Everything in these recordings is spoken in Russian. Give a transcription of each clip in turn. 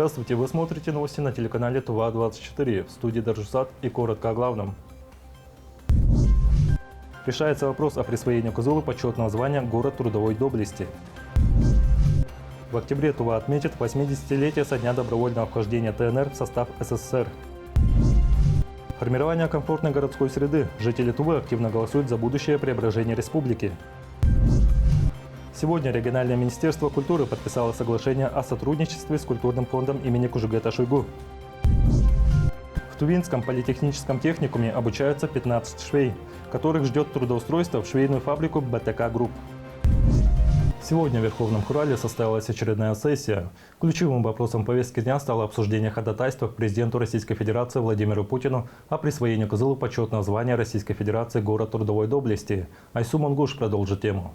Здравствуйте, вы смотрите новости на телеканале ТУВА-24. В студии Даржусат и коротко о главном. Решается вопрос о присвоении Кызылу почетного звания «Город трудовой доблести». В октябре Тува отметит 80-летие со дня добровольного вхождения ТНР в состав СССР. Формирование комфортной городской среды. Жители Тувы активно голосуют за будущее преображение республики. Сегодня региональное министерство культуры подписало соглашение о сотрудничестве с культурным фондом имени Кужугета Шойгу. В Тувинском политехническом техникуме обучаются 15 швей, которых ждет трудоустройство в швейную фабрику БТК Групп. Сегодня в Верховном Хурале состоялась очередная сессия. Ключевым вопросом повестки дня стало обсуждение ходатайства к президенту Российской Федерации Владимиру Путину о присвоении Кызылу почетного звания Российской Федерации «Город трудовой доблести». Айсу Мангуш продолжит тему.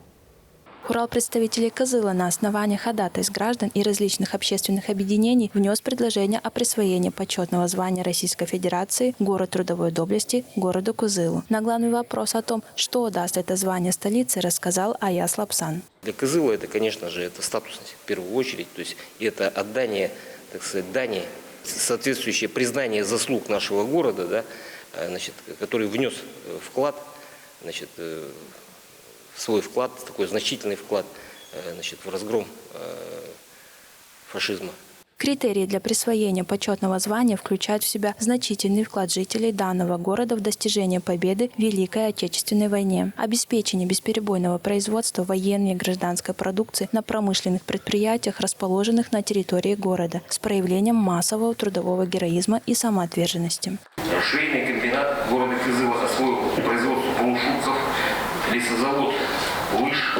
Хурал представителей Кызыла на основании ходатайств граждан и различных общественных объединений внес предложение о присвоении почетного звания Российской Федерации «Город трудовой доблести» городу Кызылу. На главный вопрос о том, что даст это звание столице, рассказал Аяс Лапсан. Для Кызыла это, конечно же, это статусность в первую очередь, то есть это отдание, так сказать, дани, соответствующее признание заслуг нашего города, да, значит, который внес вклад, значит, свой вклад, такой значительный вклад, значит, в разгром фашизма. Критерии для присвоения почетного звания включают в себя значительный вклад жителей данного города в достижение победы в Великой Отечественной войне, обеспечение бесперебойного производства военной и гражданской продукции на промышленных предприятиях, расположенных на территории города, с проявлением массового трудового героизма и самоотверженности. Швейный комбинат города Кызыла освоил производство полушубцев, лесозавод лыж,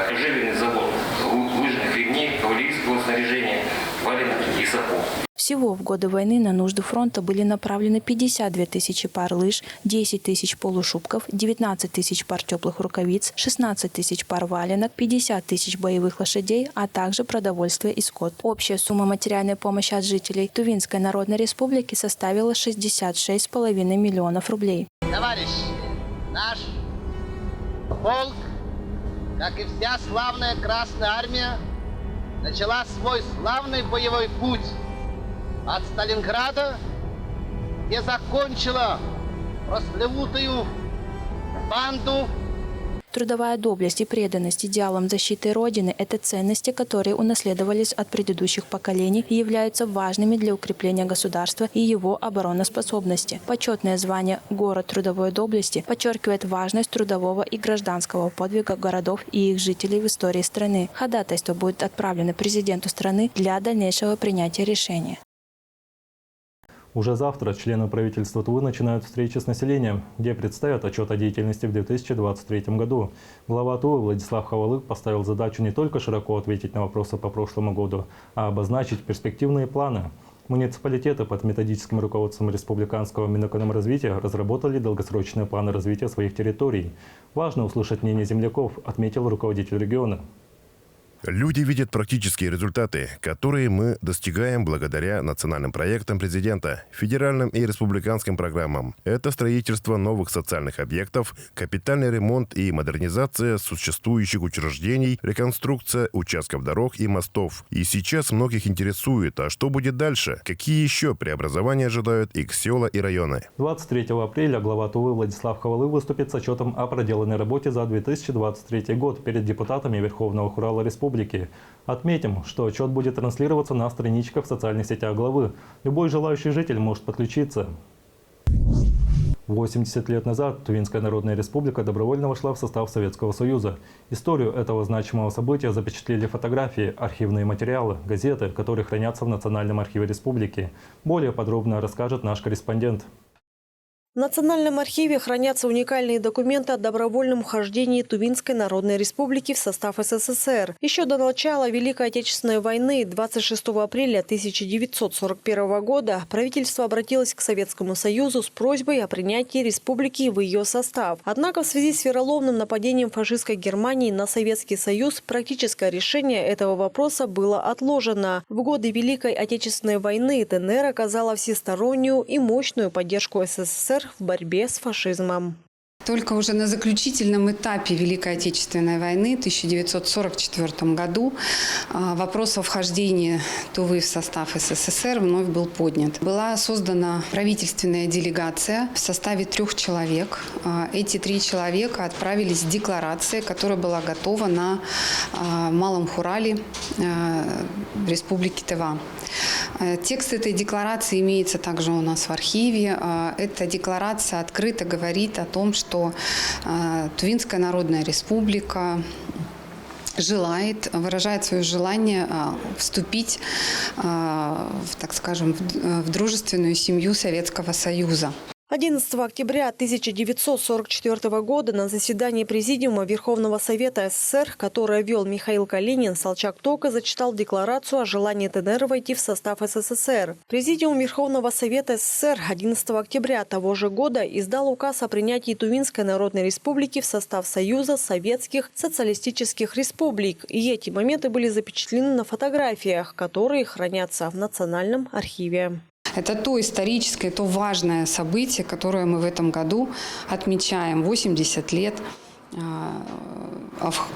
кожевенный завод лыжных ремней, кавалерийского снаряжения, валенок и сапог. Всего в годы войны на нужды фронта были направлены 52 тысячи пар лыж, 10 тысяч полушубков, 19 тысяч пар теплых рукавиц, 16 тысяч пар валенок, 50 тысяч боевых лошадей, а также продовольствие и скот. Общая сумма материальной помощи от жителей Тувинской Народной Республики составила 66,5 миллионов рублей. Товарищ, наш полк, как и вся славная Красная Армия, начала свой славный боевой путь от Сталинграда, где закончила прославутую банду. Трудовая доблесть и преданность идеалам защиты Родины – это ценности, которые унаследовались от предыдущих поколений и являются важными для укрепления государства и его обороноспособности. Почетное звание «Город трудовой доблести» подчеркивает важность трудового и гражданского подвига городов и их жителей в истории страны. Ходатайство будет отправлено президенту страны для дальнейшего принятия решения. Уже завтра члены правительства Тувы начинают встречи с населением, где представят отчет о деятельности в 2023 году. Глава Тувы Владислав Хавалык поставил задачу не только широко ответить на вопросы по прошлому году, а обозначить перспективные планы. Муниципалитеты под методическим руководством Республиканского Минэкономразвития разработали долгосрочные планы развития своих территорий. Важно услышать мнение земляков, отметил руководитель региона. Люди видят практические результаты, которые мы достигаем благодаря национальным проектам президента, федеральным и республиканским программам. Это строительство новых социальных объектов, капитальный ремонт и модернизация существующих учреждений, реконструкция участков дорог и мостов. И сейчас многих интересует, а что будет дальше? Какие еще преобразования ожидают их села и районы? 23 апреля глава Тувы Владислав Хавалык выступит с отчетом о проделанной работе за 2023 год перед депутатами Верховного Хурала Республики. Отметим, что отчет будет транслироваться на страничках в социальных сетях главы. Любой желающий житель может подключиться. 80 лет назад Тувинская Народная Республика добровольно вошла в состав Советского Союза. Историю этого значимого события запечатлели фотографии, архивные материалы, газеты, которые хранятся в Национальном архиве республики. Более подробно расскажет наш корреспондент. В Национальном архиве хранятся уникальные документы о добровольном вхождении Тувинской Народной Республики в состав СССР. Еще до начала Великой Отечественной войны 26 апреля 1941 года правительство обратилось к Советскому Союзу с просьбой о принятии республики в ее состав. Однако в связи с вероломным нападением фашистской Германии на Советский Союз практическое решение этого вопроса было отложено. В годы Великой Отечественной войны ДНР оказала всестороннюю и мощную поддержку СССР в борьбе с фашизмом. Только уже на заключительном этапе Великой Отечественной войны в 1944 году вопрос о вхождении Тувы в состав СССР вновь был поднят. Была создана правительственная делегация в составе 3 человек. Эти 3 человека отправились с декларацией, которая была готова на Малом Хурале в Республике Тыва. Текст этой декларации имеется также у нас в архиве. Эта декларация открыто говорит о том, что Тувинская Народная Республика выражает свое желание вступить, так скажем, в дружественную семью Советского Союза. 11 октября 1944 года на заседании Президиума Верховного Совета СССР, которое вел Михаил Калинин, Салчак Тока зачитал декларацию о желании ДНР войти в состав СССР. Президиум Верховного Совета СССР 11 октября того же года издал указ о принятии Тувинской Народной Республики в состав Союза Советских Социалистических Республик. И эти моменты были запечатлены на фотографиях, которые хранятся в Национальном архиве. Это то историческое, то важное событие, которое мы в этом году отмечаем. 80 лет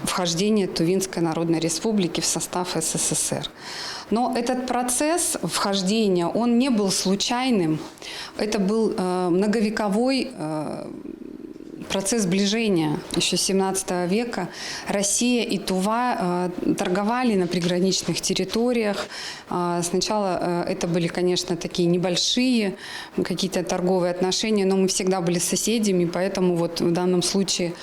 вхождения Тувинской Народной Республики в состав СССР. Но этот процесс вхождения, он не был случайным. Это был многовековой процесс сближения. Еще с 17 века Россия и Тува торговали на приграничных территориях. Сначала это были, конечно, такие небольшие какие-то торговые отношения, но мы всегда были соседями, поэтому вот в данном случае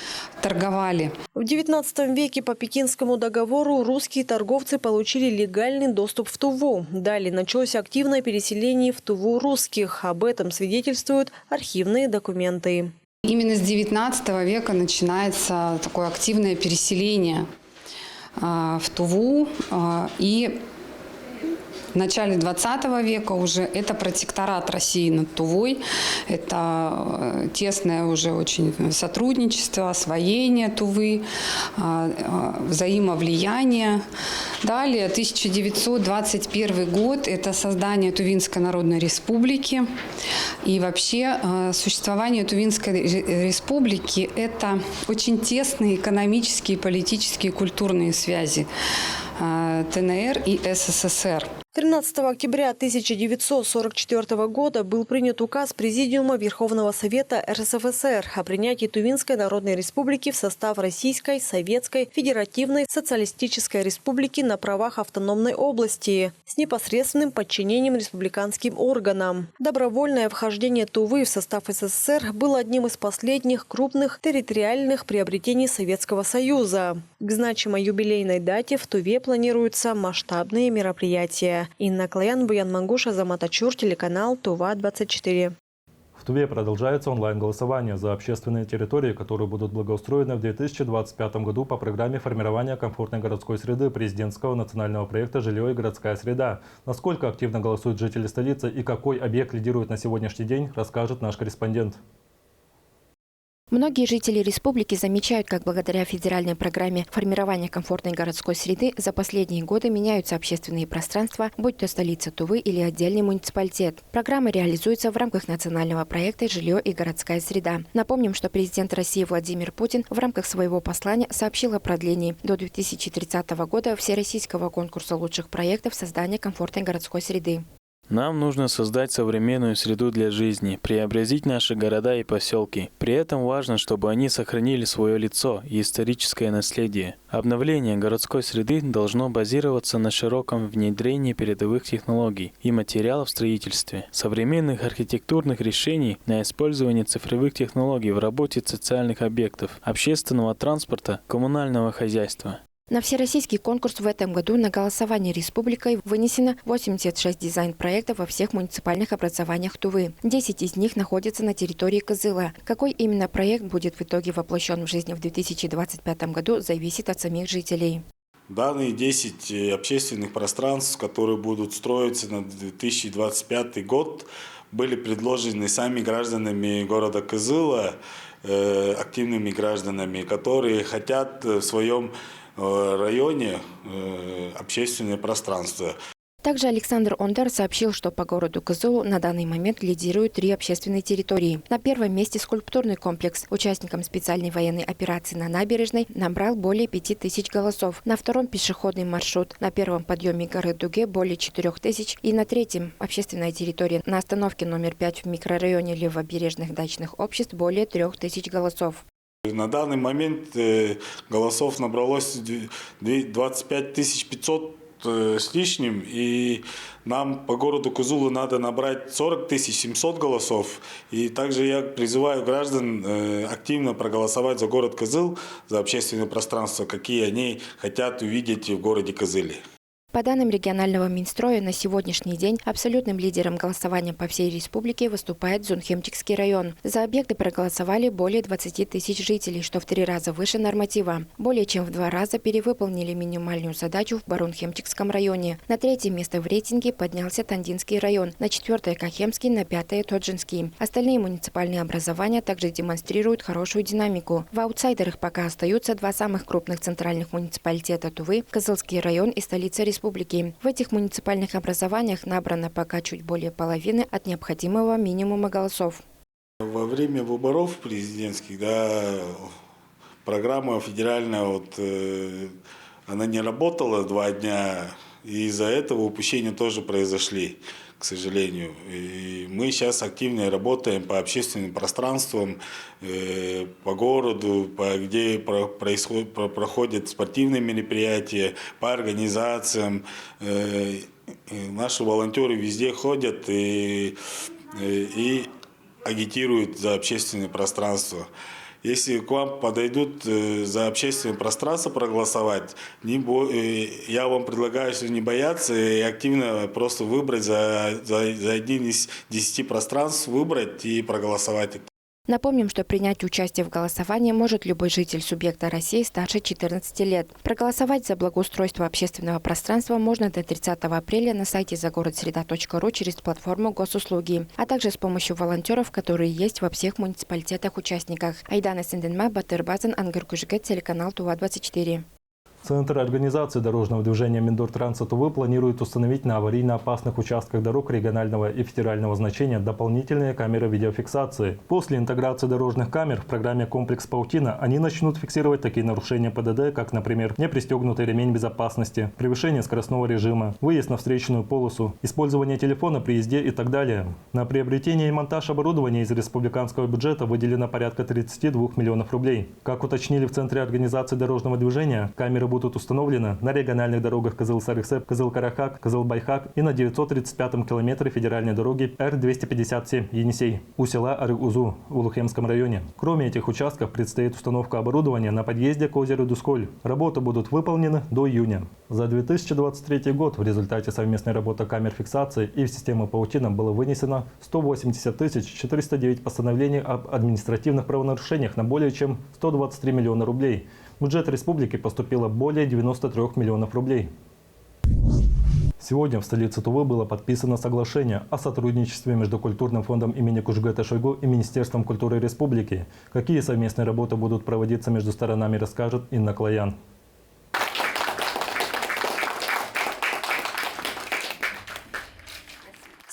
торговали. В XIX веке по Пекинскому договору русские торговцы получили легальный доступ в Туву. Далее началось активное переселение в Туву русских. Об этом свидетельствуют архивные документы. Именно с XIX века начинается такое активное переселение в Туву. И в начале XX века уже это протекторат России над Тувой. Это тесное уже очень сотрудничество, освоение Тувы, взаимовлияние. Далее 1921 год – это создание Тувинской Народной Республики. И вообще существование Тувинской Республики – это очень тесные экономические, политические и культурные связи ТНР и СССР. 13 октября 1944 года был принят указ Президиума Верховного Совета РСФСР о принятии Тувинской Народной Республики в состав Российской Советской Федеративной Социалистической Республики на правах автономной области с непосредственным подчинением республиканским органам. Добровольное вхождение Тувы в состав СССР было одним из последних крупных территориальных приобретений Советского Союза. К значимой юбилейной дате в Туве планируются масштабные мероприятия. Инна Клоян, Буян Мангуш, Азамат Ачур, телеканал Тува-24. В Туве продолжается онлайн-голосование за общественные территории, которые будут благоустроены в 2025 году по программе формирования комфортной городской среды президентского национального проекта «Жилье и городская среда». Насколько активно голосуют жители столицы и какой объект лидирует на сегодняшний день, расскажет наш корреспондент. Многие жители республики замечают, как благодаря федеральной программе формирования комфортной городской среды за последние годы меняются общественные пространства, будь то столица Тувы или отдельный муниципалитет. Программа реализуется в рамках национального проекта «Жилье и городская среда». Напомним, что президент России Владимир Путин в рамках своего послания сообщил о продлении до 2030 года всероссийского конкурса лучших проектов создания комфортной городской среды. Нам нужно создать современную среду для жизни, преобразить наши города и поселки. При этом важно, чтобы они сохранили свое лицо и историческое наследие. Обновление городской среды должно базироваться на широком внедрении передовых технологий и материалов в строительстве, современных архитектурных решений на использование цифровых технологий в работе социальных объектов, общественного транспорта, коммунального хозяйства. На всероссийский конкурс в этом году на голосование республикой вынесено 86 дизайн-проектов во всех муниципальных образованиях Тувы. 10 из них находятся на территории Кызыла. Какой именно проект будет в итоге воплощен в жизнь в 2025 году, зависит от самих жителей. Данные 10 общественных пространств, которые будут строиться на 2025 год, были предложены сами гражданами города Кызыла, активными гражданами, которые хотят в своем районе общественное пространство. Также Александр Ондар сообщил, что по городу Кызылу на данный момент лидируют 3 общественные территории. На первом месте скульптурный комплекс. Участникам специальной военной операции на набережной набрал более 5000 голосов. На втором пешеходный маршрут. На первом подъеме горы Дуге более 4000. И на третьем общественная территория на остановке номер 5 в микрорайоне левобережных дачных обществ более 3000 голосов. На данный момент голосов набралось 25 500 с лишним, и нам по городу Кызылу надо набрать 40 700 голосов. И также я призываю граждан активно проголосовать за город Кызыл, за общественное пространство, какие они хотят увидеть в городе Кызыле. По данным регионального Минстроя, на сегодняшний день абсолютным лидером голосования по всей республике выступает Зунхемчикский район. За объекты проголосовали более 20 тысяч жителей, что в 3 раза выше норматива. Более чем в 2 раза перевыполнили минимальную задачу в Барунхемчикском районе. На 3-е место в рейтинге поднялся Тандинский район, на 4-е Кахемский, на 5-е Тоджинский. Остальные муниципальные образования также демонстрируют хорошую динамику. В аутсайдерах пока остаются 2 самых крупных центральных муниципалитета Тувы – Кызылский район и столица республики. В этих муниципальных образованиях набрано пока чуть более половины от необходимого минимума голосов. Во время выборов президентских, программа федеральная, она не работала 2 дня, и из-за этого упущения тоже произошли, к сожалению. И мы сейчас активно работаем по общественным пространствам, по городу, где проходят спортивные мероприятия, по организациям. Наши волонтеры везде ходят и агитируют за общественное пространство. Если к вам подойдут за общественное пространство проголосовать, я вам предлагаю не бояться и активно просто выбрать за один из 10 пространств, выбрать и проголосовать. Напомним, что принять участие в голосовании может любой житель субъекта России старше 14 лет. Проголосовать за благоустройство общественного пространства можно до 30 апреля на сайте загородсреда.ру через платформу госуслуги, а также с помощью волонтеров, которые есть во всех муниципалитетах-участниках. Айдана Сенденма, Батырбазан, Ангар Кужгет, телеканал ТУВА-24. Центр организации дорожного движения Миндортранса Тувы планирует установить на аварийно опасных участках дорог регионального и федерального значения дополнительные камеры видеофиксации. После интеграции дорожных камер в программе «Комплекс Паутина» они начнут фиксировать такие нарушения ПДД, как, например, непристегнутый ремень безопасности, превышение скоростного режима, выезд на встречную полосу, использование телефона при езде и так далее. На приобретение и монтаж оборудования из республиканского бюджета выделено порядка 32 миллионов рублей. Как уточнили в Центре организации дорожного движения, камеры будут установлены на региональных дорогах Кызыл-Сарыксеп, Кызыл-Карахак, Кызыл-Байхак и на 935-м километре федеральной дороги Р-257 Енисей у села Арык-Узу в Улухемском районе. Кроме этих участков предстоит установка оборудования на подъезде к озеру Дусколь. Работы будут выполнены до июня. За 2023 год в результате совместной работы камер фиксации и в систему Паутина было вынесено 180 409 постановлений об административных правонарушениях на более чем 123 миллиона рублей. В бюджет республики поступило более 93 миллионов рублей. Сегодня в столице Тувы было подписано соглашение о сотрудничестве между Культурным фондом имени Кужугета Шойгу и Министерством культуры республики. Какие совместные работы будут проводиться между сторонами, расскажет Инна Клоян.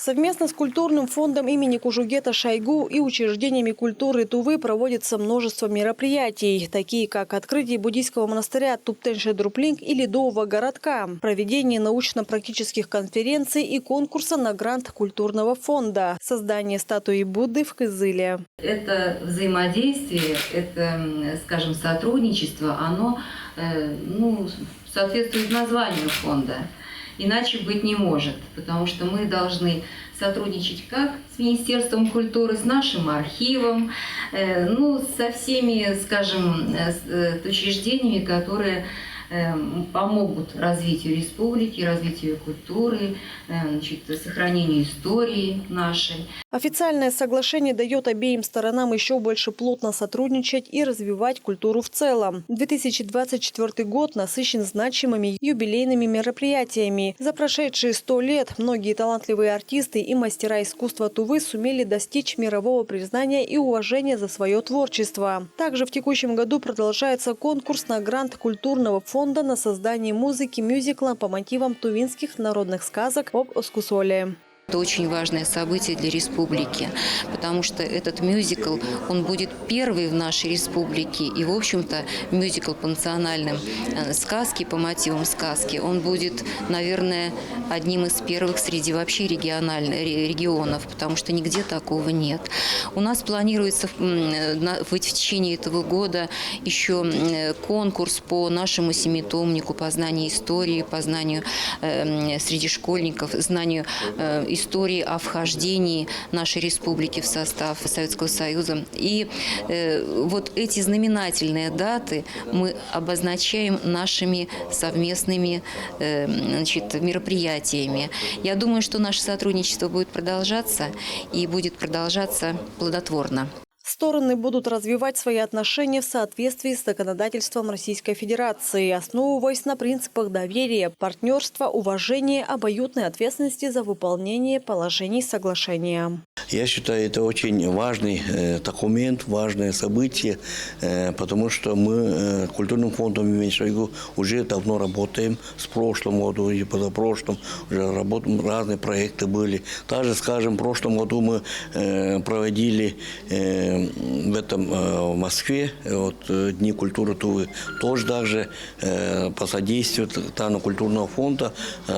Совместно с Культурным фондом имени Кужугета Шойгу и учреждениями культуры Тувы проводится множество мероприятий, такие как открытие буддийского монастыря Туптен-Шедруплинг и Ледового городка, проведение научно-практических конференций и конкурса на грант Культурного фонда, создание статуи Будды в Кызыле. Это взаимодействие, это, скажем, сотрудничество, оно соответствует названию фонда. Иначе быть не может, потому что мы должны сотрудничать как с Министерством культуры, с нашим архивом, со всеми, скажем, учреждениями, которые помогут развитию республики, развитию культуры, сохранению истории нашей. Официальное соглашение дает обеим сторонам еще больше плотно сотрудничать и развивать культуру в целом. 2024 год насыщен значимыми юбилейными мероприятиями. За прошедшие 100 лет многие талантливые артисты и мастера искусства Тувы сумели достичь мирового признания и уважения за свое творчество. Также в текущем году продолжается конкурс на грант Культурного фонда фонда на создание музыки мюзикла по мотивам тувинских народных сказок об Оскусоле. Это очень важное событие для республики, потому что этот мюзикл, он будет первый в нашей республике. И, в общем-то, мюзикл по национальным сказке, по мотивам сказки, он будет, наверное, одним из первых среди вообще регионов, потому что нигде такого нет. У нас планируется в течение этого года еще конкурс по нашему семитомнику, по знанию истории, по знанию среди школьников, знанию истории о вхождении нашей республики в состав Советского Союза. И вот эти знаменательные даты мы обозначаем нашими совместными мероприятиями. Я думаю, что наше сотрудничество будет продолжаться и будет продолжаться плодотворно. Стороны будут развивать свои отношения в соответствии с законодательством Российской Федерации, основываясь на принципах доверия, партнерства, уважения, обоюдной ответственности за выполнение положений соглашения. Я считаю, это очень важный документ, важное событие, потому что мы культурным фондом имени Шойгу уже давно работаем, с прошлым году и позапрошлым уже работаем, разные проекты были. Даже, скажем, в прошлом году мы проводили в Москве Дни культуры Тувы, тоже также по содействию культурного фонда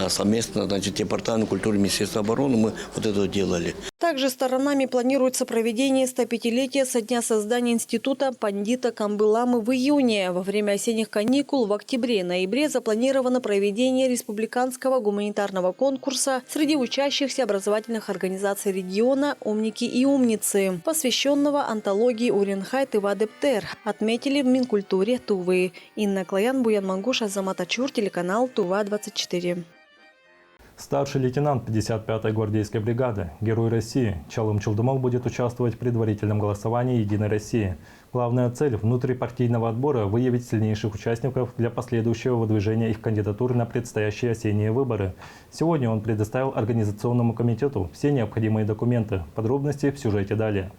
совместно, Департамент культуры Министерства обороны мы вот это делали. Также сторонами планируется проведение 105-летия со дня создания института пандита Камбыламы в июне. Во время осенних каникул в октябре-ноябре запланировано проведение республиканского гуманитарного конкурса среди учащихся образовательных организаций региона «Умники и умницы», посвященного антологии Уренхай Тывадептер, отметили в Минкультуре Тувы. Инна Клоян, Буян Мангуш, Азамат Ачур, телеканал Тува-24. Старший лейтенант 55-й гвардейской бригады, Герой России Чалым Чулдумол будет участвовать в предварительном голосовании «Единой России». Главная цель внутрипартийного отбора – выявить сильнейших участников для последующего выдвижения их кандидатур на предстоящие осенние выборы. Сегодня он предоставил Организационному комитету все необходимые документы. Подробности в сюжете далее.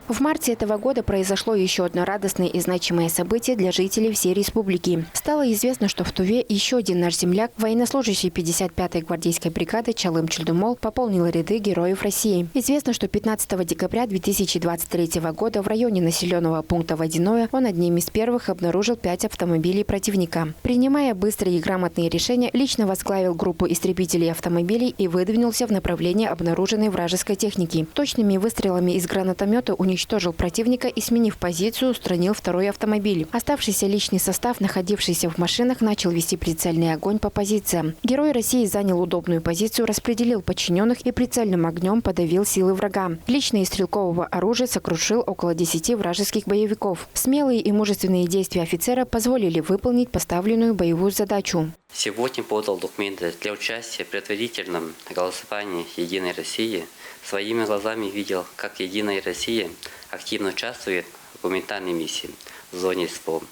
В марте этого года произошло еще одно радостное и значимое событие для жителей всей республики. Стало известно, что в Туве еще один наш земляк, военнослужащий 55-й гвардейской бригады Чалым Чулдумол, пополнил ряды Героев России. Известно, что 15 декабря 2023 года в районе населенного пункта Водяное он одним из первых обнаружил 5 автомобилей противника. Принимая быстрые и грамотные решения, лично возглавил группу истребителей автомобилей и выдвинулся в направлении обнаруженной вражеской техники. Точными выстрелами из гранатомета уничтожил противника и, сменив позицию, устранил второй автомобиль. Оставшийся личный состав, находившийся в машинах, начал вести прицельный огонь по позициям. Герой России занял удобную позицию, распределил подчиненных и прицельным огнем подавил силы врага. Лично из стрелкового оружия сокрушил около 10 вражеских боевиков. Смелые и мужественные действия офицера позволили выполнить поставленную боевую задачу. Сегодня подал документы для участия в предварительном голосовании «Единой России». Своими глазами видел, как «Единая Россия» активно участвует в гуманитарной миссии в зоне СПО,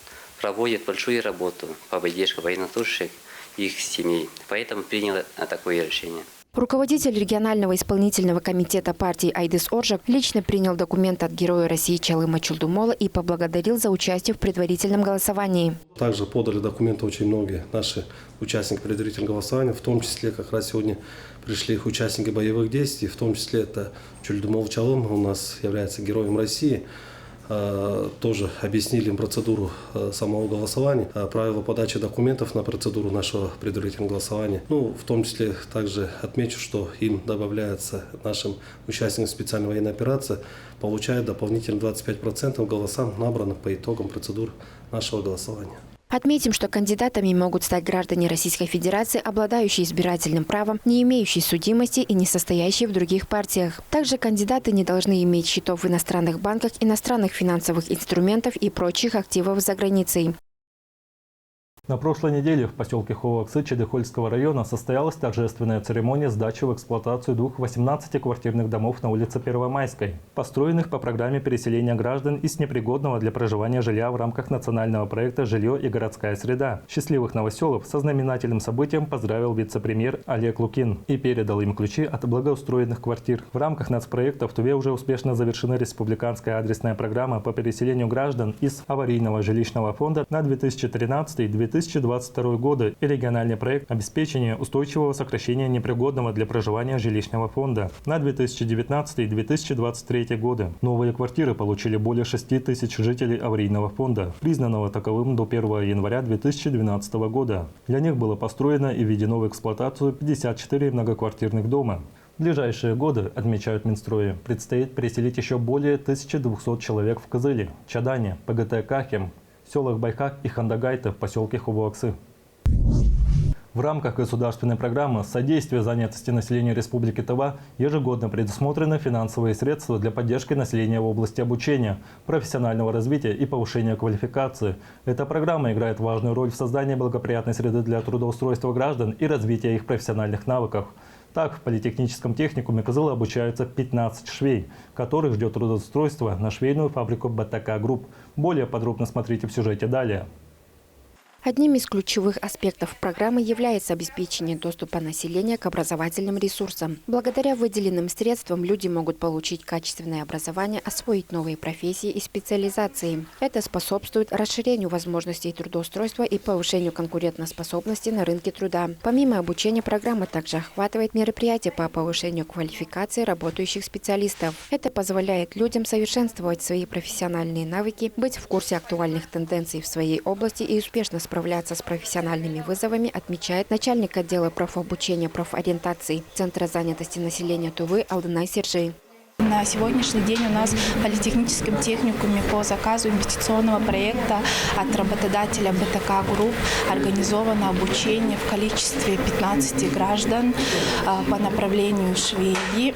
проводит большую работу по поддержке военнослужащих и их семей. Поэтому принял такое решение. Руководитель регионального исполнительного комитета партии Айдыс Оржак лично принял документ от Героя России Чалыма Чулдумола и поблагодарил за участие в предварительном голосовании. Также подали документы очень многие наши участники предварительного голосования, в том числе как раз сегодня пришли их участники боевых действий, в том числе это Чулдумол Чалым, у нас является Героем России. Тоже объяснили им процедуру самого голосования, правила подачи документов на процедуру нашего предварительного голосования. В том числе также отмечу, что им добавляется нашим участникам специальной военной операции, получают дополнительно 25% голосам, набранных по итогам процедур нашего голосования. Отметим, что кандидатами могут стать граждане Российской Федерации, обладающие избирательным правом, не имеющие судимости и не состоящие в других партиях. Также кандидаты не должны иметь счетов в иностранных банках, иностранных финансовых инструментов и прочих активов за границей. На прошлой неделе в поселке Холоксы Чедыхольского района состоялась торжественная церемония сдачи в эксплуатацию двух 18-квартирных домов на улице Первомайской, построенных по программе переселения граждан из непригодного для проживания жилья в рамках национального проекта «Жилье и городская среда». Счастливых новоселов со знаменательным событием поздравил вице-премьер Олег Лукин и передал им ключи от благоустроенных квартир. В рамках нацпроекта в Туве уже успешно завершена республиканская адресная программа по переселению граждан из аварийного жилищного фонда на 2013-2015 2022 года и региональный проект обеспечения устойчивого сокращения непригодного для проживания жилищного фонда на 2019 и 2023 годы. Новые квартиры получили более 6 тысяч жителей аварийного фонда, признанного таковым до 1 января 2012 года. Для них было построено и введено в эксплуатацию 54 многоквартирных дома. В ближайшие годы, отмечают Минстрое, предстоит переселить еще более 1200 человек в Кызыле, Чадане, ПГТ Кахем, селах Байкак и Хандагайта в поселке Хубуаксы. В рамках государственной программы «Содействие занятости населения Республики Тыва» ежегодно предусмотрены финансовые средства для поддержки населения в области обучения, профессионального развития и повышения квалификации. Эта программа играет важную роль в создании благоприятной среды для трудоустройства граждан и развития их профессиональных навыков. Так, в политехническом техникуме Кызыла обучаются 15 швей, которых ждет трудоустройство на швейную фабрику БТК Групп. Более подробно смотрите в сюжете далее. Одним из ключевых аспектов программы является обеспечение доступа населения к образовательным ресурсам. Благодаря выделенным средствам люди могут получить качественное образование, освоить новые профессии и специализации. Это способствует расширению возможностей трудоустройства и повышению конкурентоспособности на рынке труда. Помимо обучения, программа также охватывает мероприятия по повышению квалификации работающих специалистов. Это позволяет людям совершенствовать свои профессиональные навыки, быть в курсе актуальных тенденций в своей области и успешно справляться с профессиональными вызовами, отмечает начальник отдела профобучения профориентации Центра занятости населения Тувы Алдынай Сержей. На сегодняшний день у нас в политехническом техникуме по заказу инвестиционного проекта от работодателя БТК Групп организовано обучение в количестве 15 граждан по направлению швеи.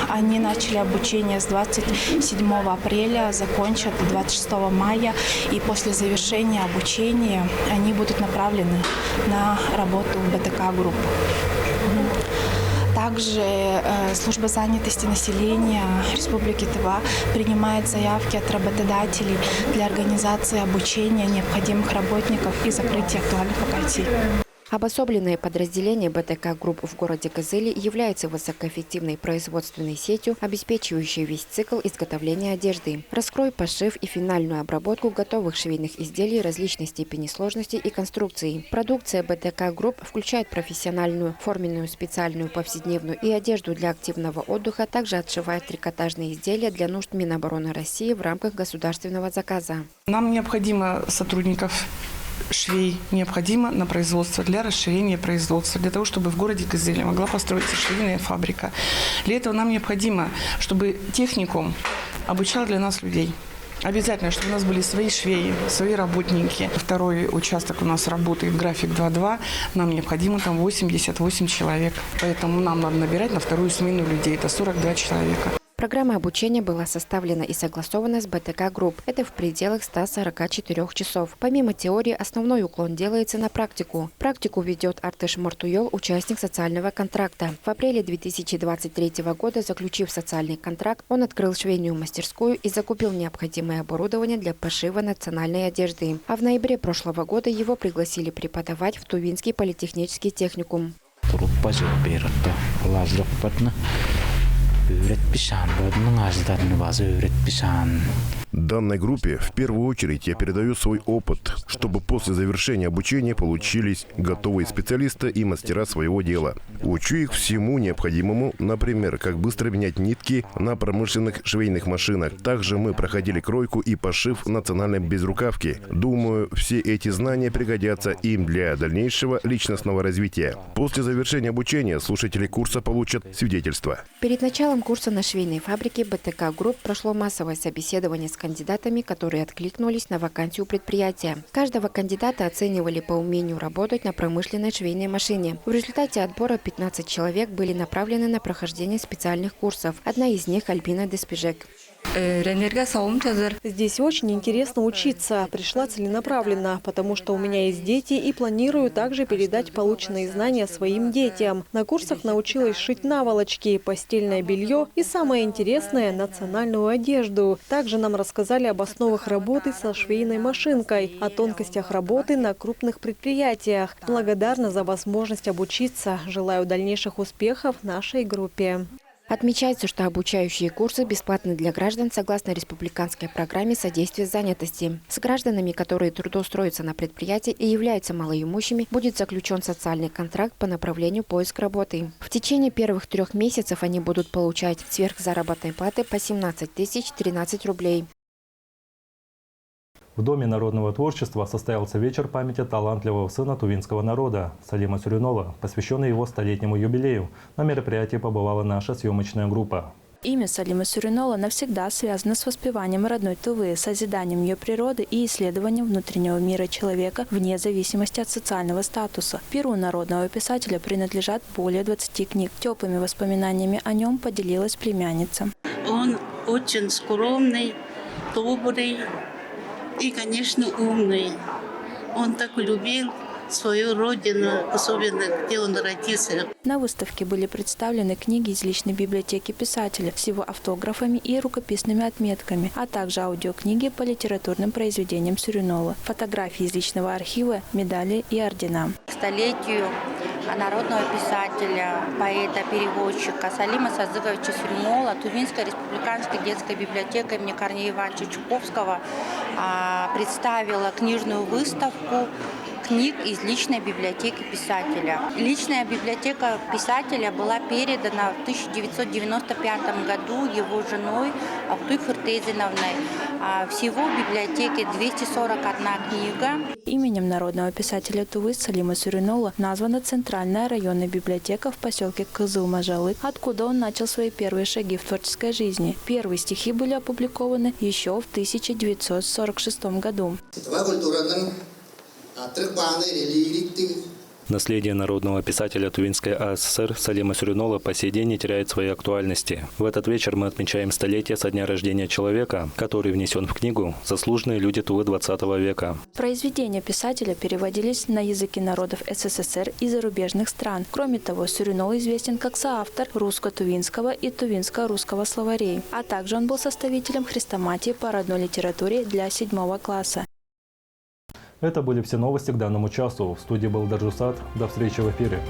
Они начали обучение с 27 апреля, закончат 26 мая, и после завершения обучения они будут направлены на работу в БТК Групп. Также служба занятости населения Республики Тыва принимает заявки от работодателей для организации обучения необходимых работников и закрытия актуальных вакансий. Обособленное подразделение БТК Групп в городе Кызыле является высокоэффективной производственной сетью, обеспечивающей весь цикл изготовления одежды. Раскрой, пошив и финальную обработку готовых швейных изделий различной степени сложности и конструкции. Продукция БТК Групп включает профессиональную, форменную, специальную, повседневную и одежду для активного отдыха, также отшивает трикотажные изделия для нужд Минобороны России в рамках государственного заказа. Нам необходимо сотрудников швей необходимо на производство, для расширения производства, для того, чтобы в городе Кызыле могла построиться швейная фабрика. Для этого нам необходимо, чтобы техникум обучал для нас людей. Обязательно, чтобы у нас были свои швеи, свои работники. Второй участок у нас работает, график 2-2. Нам необходимо там 88 человек. Поэтому нам надо набирать на вторую смену людей. Это 42 человека. Программа обучения была составлена и согласована с БТК Групп. Это в пределах 144 часов. Помимо теории, основной уклон делается на практику. Практику ведет Артыш Мартуел, участник социального контракта. В апреле 2023 года, заключив социальный контракт, он открыл швейную мастерскую и закупил необходимое оборудование для пошива национальной одежды. А в ноябре прошлого года его пригласили преподавать в Тувинский политехнический техникум. Данной группе в первую очередь я передаю свой опыт, чтобы после завершения обучения получились готовые специалисты и мастера своего дела. Учу их всему необходимому, например, как быстро менять нитки на промышленных швейных машинах. Также мы проходили кройку и пошив национальной безрукавки. Думаю, все эти знания пригодятся им для дальнейшего личностного развития. После завершения обучения слушатели курса получат свидетельство. Перед началом курса на швейной фабрике БТК Групп прошло массовое собеседование с кандидатами, которые откликнулись на вакансию предприятия. Каждого кандидата оценивали по умению работать на промышленной швейной машине. В результате отбора 15 человек были направлены на прохождение специальных курсов. Одна из них – Альбина Деспижек. Здесь очень интересно учиться. Пришла целенаправленно, потому что у меня есть дети и планирую также передать полученные знания своим детям. На курсах научилась шить наволочки, постельное белье и, самое интересное, национальную одежду. Также нам рассказали об основах работы со швейной машинкой, о тонкостях работы на крупных предприятиях. Благодарна за возможность обучиться. Желаю дальнейших успехов нашей группе. Отмечается, что обучающие курсы бесплатны для граждан согласно республиканской программе содействия занятости. С гражданами, которые трудоустроятся на предприятии и являются малоимущими, будет заключен социальный контракт по направлению поиск работы. В течение первых 3 месяцев они будут получать сверхзаработной платы по 17 013 рублей. В Доме народного творчества состоялся вечер памяти талантливого сына тувинского народа Салима Сюрюнова, посвященный его 100-летнему юбилею. На мероприятии побывала наша съемочная группа. Имя Салима Сюрюнова навсегда связано с воспеванием родной Тувы, созиданием ее природы и исследованием внутреннего мира человека вне зависимости от социального статуса. Перу народного писателя принадлежат более 20 книг. Теплыми воспоминаниями о нем поделилась племянница. Он очень скромный, добрый и, конечно, умный. Он так любил свою родину, особенно где он родился. На выставке были представлены книги из личной библиотеки писателя с его автографами и рукописными отметками, а также аудиокниги по литературным произведениям Сюрюнова, фотографии из личного архива, медали и ордена. К столетию народного писателя, поэта, переводчика Салима Садзыговича Сюрюнова Тувинская республиканская детская библиотека имени Корнея Ивановича Чуковского представила книжную выставку книг из личной библиотеки писателя. Личная библиотека писателя была передана в 1995 году его женой Ахтуй Хуртезиновной. Всего в библиотеке 241 книга. Именем народного писателя Тувы Салима Сюрюнова названа Центральная районная библиотека в поселке Кызыл-Мажалы, откуда он начал свои первые шаги в творческой жизни. Первые стихи были опубликованы еще в 1946 году. Наследие народного писателя Тувинской АССР Салима Сюрюнова по сей день не теряет своей актуальности. В этот вечер мы отмечаем 100-летие со дня рождения человека, который внесен в книгу «Заслуженные люди Тувы 20 века». Произведения писателя переводились на языки народов СССР и зарубежных стран. Кроме того, Сюрюнов известен как соавтор русско-тувинского и тувинско-русского словарей, а также он был составителем хрестоматии по родной литературе для 7 класса. Это были все новости к данному часу. В студии был Даржусат. До встречи в эфире.